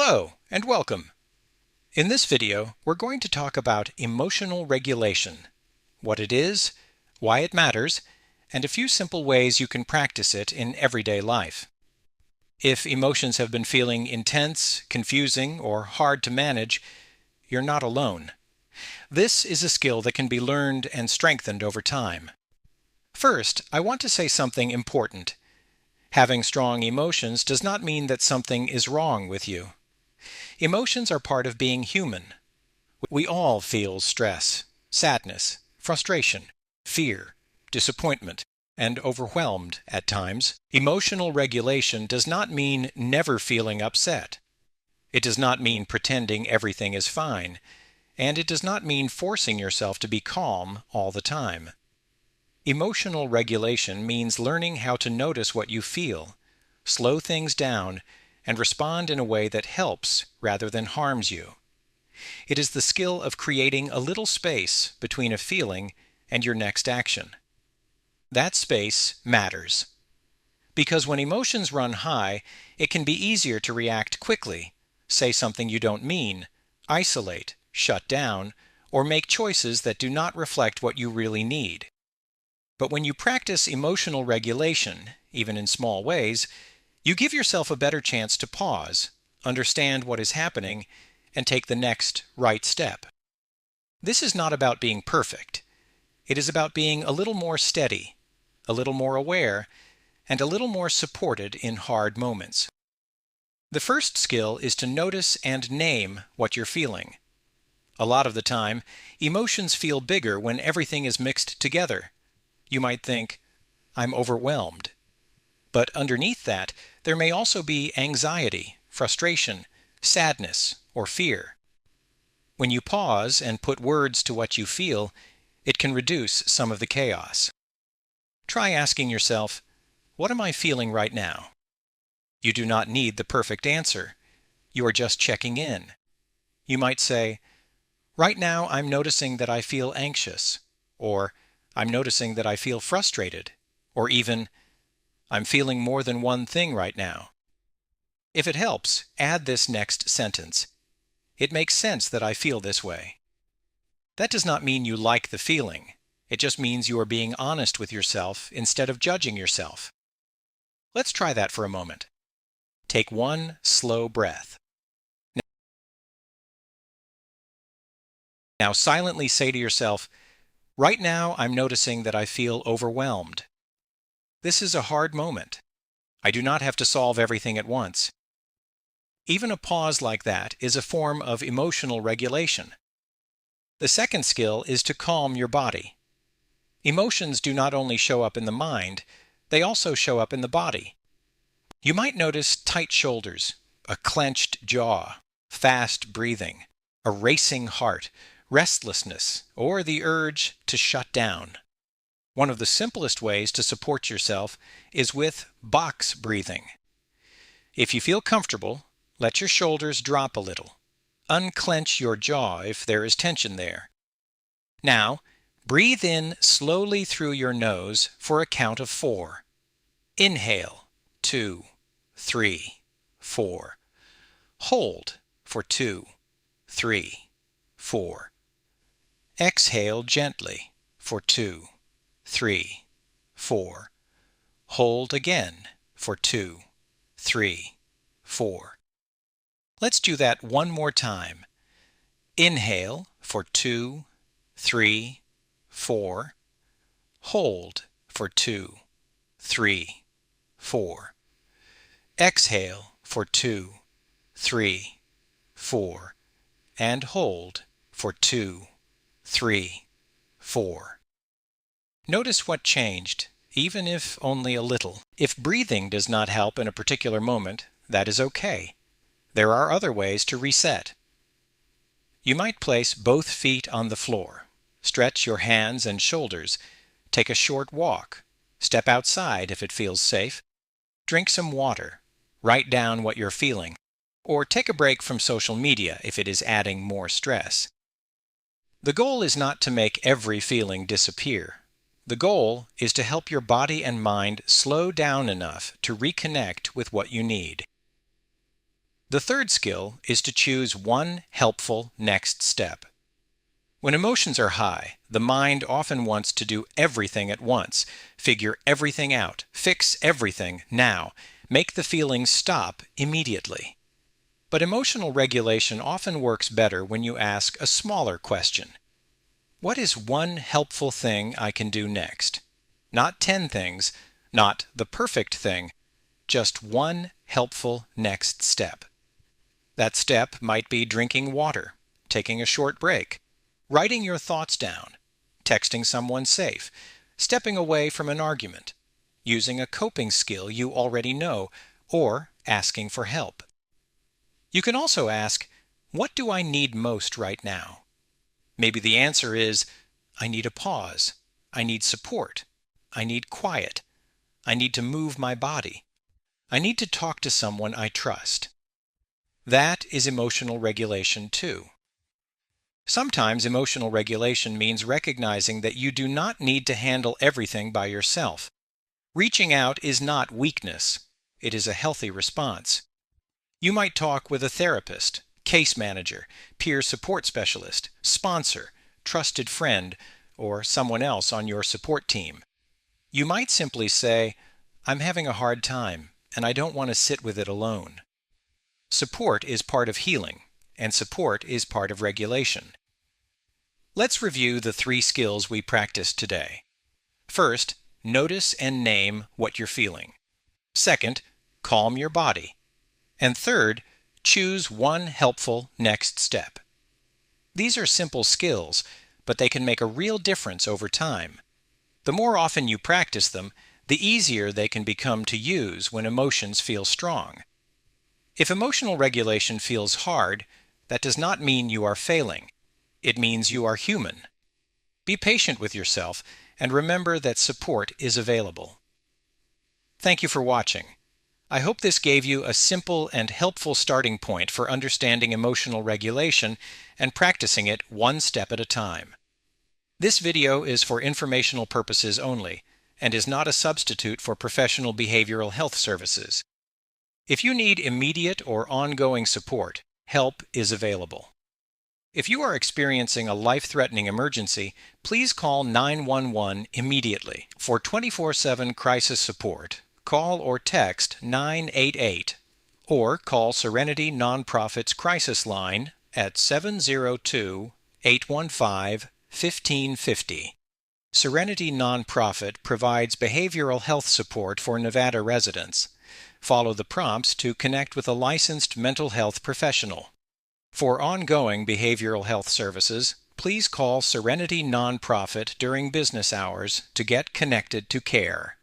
Hello and welcome. In this video, we're going to talk about emotional regulation, what it is, why it matters, and a few simple ways you can practice it in everyday life. If emotions have been feeling intense, confusing, or hard to manage, you're not alone. This is a skill that can be learned and strengthened over time. First, I want to say something important. Having strong emotions does not mean that something is wrong with you. Emotions are part of being human. We all feel stress, sadness, frustration, fear, disappointment, and overwhelmed at times. Emotional regulation does not mean never feeling upset. It does not mean pretending everything is fine, and it does not mean forcing yourself to be calm all the time. Emotional regulation means learning how to notice what you feel, slow things down, and respond in a way that helps rather than harms you. It is the skill of creating a little space between a feeling and your next action. That space matters. Because when emotions run high, it can be easier to react quickly, say something you don't mean, isolate, shut down, or make choices that do not reflect what you really need. But when you practice emotional regulation, even in small ways, you give yourself a better chance to pause, understand what is happening, and take the next right step. This is not about being perfect. It is about being a little more steady, a little more aware, and a little more supported in hard moments. The first skill is to notice and name what you're feeling. A lot of the time, emotions feel bigger when everything is mixed together. You might think, "I'm overwhelmed." But underneath that, there may also be anxiety, frustration, sadness, or fear. When you pause and put words to what you feel, it can reduce some of the chaos. Try asking yourself, what am I feeling right now? You do not need the perfect answer. You are just checking in. You might say, right now I'm noticing that I feel anxious, or I'm noticing that I feel frustrated, or even, I'm feeling more than one thing right now. If it helps, add this next sentence. It makes sense that I feel this way. That does not mean you like the feeling. It just means you are being honest with yourself instead of judging yourself. Let's try that for a moment. Take one slow breath. Now silently say to yourself, right now I'm noticing that I feel overwhelmed. This is a hard moment. I do not have to solve everything at once. Even a pause like that is a form of emotional regulation. The second skill is to calm your body. Emotions do not only show up in the mind, they also show up in the body. You might notice tight shoulders, a clenched jaw, fast breathing, a racing heart, restlessness, or the urge to shut down. One of the simplest ways to support yourself is with box breathing. If you feel comfortable, let your shoulders drop a little. Unclench your jaw if there is tension there. Now, breathe in slowly through your nose for a count of 4. Inhale, 2, 3, 4. Hold for 2, 3, 4. Exhale gently for 2, 3, 4. Hold again for 2, 3, 4. Let's do that one more time. Inhale for 2, 3, 4. Hold for 2, 3, 4. Exhale for 2, 3, 4. And hold for 2, 3, 4. Notice what changed, even if only a little. If breathing does not help in a particular moment, that is okay. There are other ways to reset. You might place both feet on the floor, stretch your hands and shoulders, take a short walk, step outside if it feels safe, drink some water, write down what you're feeling, or take a break from social media if it is adding more stress. The goal is not to make every feeling disappear. The goal is to help your body and mind slow down enough to reconnect with what you need. The third skill is to choose one helpful next step. When emotions are high, the mind often wants to do everything at once, figure everything out, fix everything now, make the feelings stop immediately. But emotional regulation often works better when you ask a smaller question. What is one helpful thing I can do next? Not 10 things, not the perfect thing, just one helpful next step. That step might be drinking water, taking a short break, writing your thoughts down, texting someone safe, stepping away from an argument, using a coping skill you already know, or asking for help. You can also ask, what do I need most right now? Maybe the answer is, I need a pause, I need support, I need quiet, I need to move my body, I need to talk to someone I trust. That is emotional regulation too. Sometimes emotional regulation means recognizing that you do not need to handle everything by yourself. Reaching out is not weakness. It is a healthy response. You might talk with a therapist, case manager, peer support specialist, sponsor, trusted friend, or someone else on your support team. You might simply say, I'm having a hard time, and I don't want to sit with it alone. Support is part of healing, and support is part of regulation. Let's review the 3 skills we practiced today. First, notice and name what you're feeling. Second, calm your body. And third, choose one helpful next step. These are simple skills, but they can make a real difference over time. The more often you practice them, the easier they can become to use when emotions feel strong. If emotional regulation feels hard, that does not mean you are failing. It means you are human. Be patient with yourself and remember that support is available. Thank you for watching. I hope this gave you a simple and helpful starting point for understanding emotional regulation and practicing it one step at a time. This video is for informational purposes only and is not a substitute for professional behavioral health services. If you need immediate or ongoing support, help is available. If you are experiencing a life-threatening emergency, please call 911 immediately. For 24/7 crisis support, call or text 988 or call Serenity Nonprofit's crisis line at 702-815-1550. Serenity Nonprofit provides behavioral health support for Nevada residents. Follow the prompts to connect with a licensed mental health professional. For ongoing behavioral health services, please call Serenity Nonprofit during business hours to get connected to care.